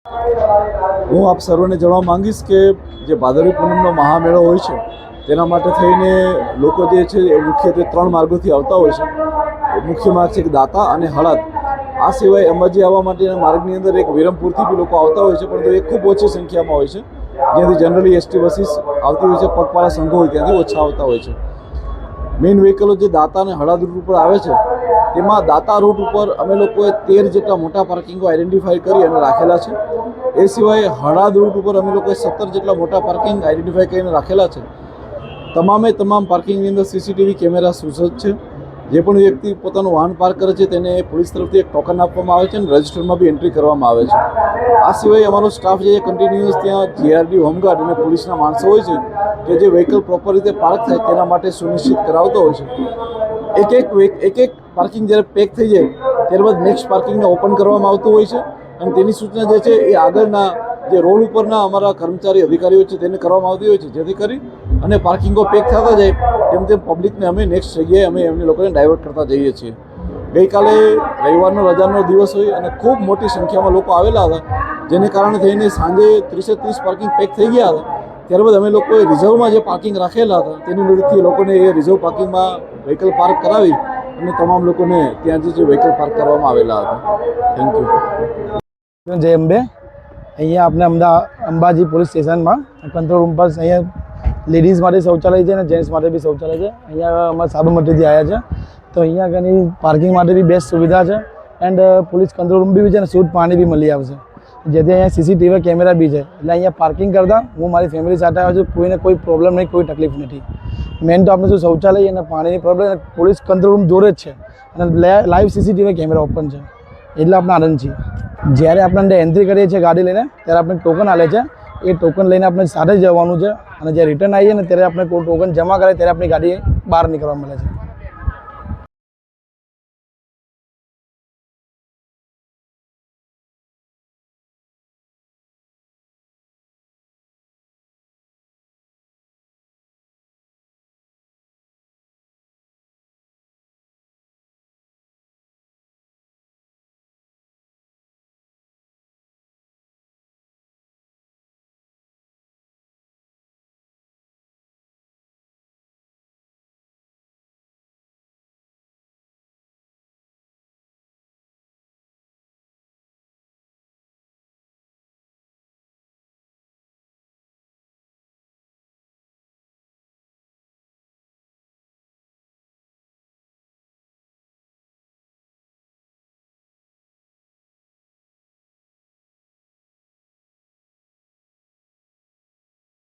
હું આપ સર્વને જણાવવા માંગીશ કે જે ભાદરવી પૂનમનો મહામેળો હોય છે તેના માટે થઈને લોકો જે છે એ મુખ્યત્વે 3 માર્ગોથી આવતા હોય છે। મુખ્ય માર્ગ છે કે દાતા અને હળદ। આ સિવાય અંબાજી આવવા માટેના માર્ગની અંદર એક વિરમપુરથી બી લોકો આવતા હોય છે, પરંતુ એ ખૂબ ઓછી સંખ્યામાં હોય છે, જ્યાંથી જનરલી એસટી બસીસ આવતી હોય છે, પગપાળા સંઘો હોય ત્યાંથી ઓછા આવતા હોય છે। મેઇન વ્હીકલો જે દાતા અને હળદ રૂટ ઉપર આવે છે તેમાં દાતા રૂટ ઉપર અમે લોકોએ 13 જેટલા મોટા પાર્કિંગો આઈડેન્ટિફાઈ કરી અને રાખેલા છે। એ સિવાય હળદ રૂટ ઉપર અમે લોકોએ 17 જેટલા મોટા પાર્કિંગ આઈડેન્ટિફાઈ કરીને રાખેલા છે। તમામે તમામ પાર્કિંગની અંદર સીસીટીવી કેમેરા સુસજ્જ છે। જે પણ વ્યક્તિ પોતાનું વાહન પાર્ક કરે છે તેને પોલીસ તરફથી એક ટોકન આપવામાં આવે છે અને રજિસ્ટરમાં બી એન્ટ્રી કરવામાં આવે છે। આ સિવાય અમારો સ્ટાફ જે કન્ટિન્યુઅસ ત્યાં જીઆરડી હોમગાર્ડ અને પોલીસના માણસો હોય છે કે જે વ્હીકલ પ્રોપર રીતે પાર્ક થાય તેના માટે સુનિશ્ચિત કરાવતો હોય છે। એક પાર્કિંગ જ્યારે પેક થઈ જાય ત્યારબાદ નેક્સ્ટ પાર્કિંગને ઓપન કરવામાં આવતું હોય છે અને તેની સૂચના જે છે એ આગળના જે રોડ ઉપરના અમારા કર્મચારી અધિકારીઓ છે તેને કરવામાં આવતી હોય છે, જેથી કરી અને પાર્કિંગો પેક થતા જાય તેમ તેમ પબ્લિકને અમે નેક્સ્ટ જગ્યાએ અમે એમની લોકોને ડાયવર્ટ કરતા જઈએ છીએ। ગઈકાલે રવિવારનો રજાનો દિવસ હોય અને ખૂબ મોટી સંખ્યામાં લોકો આવેલા હતા, જેને કારણે થઈને સાંજે 30 પાર્કિંગ પેક થઈ ગયા હતા। ત્યારબાદ અમે લોકોએ રિઝર્વમાં જે પાર્કિંગ રાખેલા હતા તેની મદદથી લોકોને એ રિઝર્વ પાર્કિંગમાં વ્હીકલ પાર્ક કરાવી અને તમામ લોકોને ત્યાં જે વ્હીકલ પાર્ક કરવામાં આવેલા હતા। Thank you. જય અંબે। અહીંયા આપણે અંબાજી પોલીસ સ્ટેશનમાં કંટ્રોલ રૂમ પર અહીંયા લેડીઝ માટે શૌચાલય છે અને જેન્ટ્સ માટે બી શૌચાલય છે। અહીંયા અમારા સાબરમતીથી આવ્યા છે, તો અહીંયા ઘણી પાર્કિંગ માટે બી બેસ્ટ સુવિધા છે એન્ડ પોલીસ કંટ્રોલ રૂમ બી છે અને શુદ્ધ પાણી બી મળી આવશે, જેથી અહીંયા સીસીટીવી કેમેરા બી છે। એટલે અહીંયા પાર્કિંગ કરતાં હું મારી ફેમિલી સાથે આવ્યો છું, કોઈને કોઈ પ્રોબ્લેમ નહીં, કોઈ તકલીફ નથી। મેન તો આપણે શું શૌચાલય અને પાણીની પ્રોબ્લેમ, પોલીસ કંટ્રોલ રૂમ જોડે જ છે અને લાઈવ સીસીટીવી કેમેરા ઓપન છે, એટલે આપણે આનંદ છીએ। જ્યારે આપણે અંદર એન્ટ્રી કરીએ છીએ ગાડી લઈને ત્યારે આપણે ટોકન આલે છે, એ ટોકન લઈને આપણે સાથે જવાનું છે અને જ્યારે રિટર્ન આવીએ ને ત્યારે આપણે કોઈ ટોકન જમા કરે ત્યારે આપણી ગાડી બહાર નીકળવા મળે છે।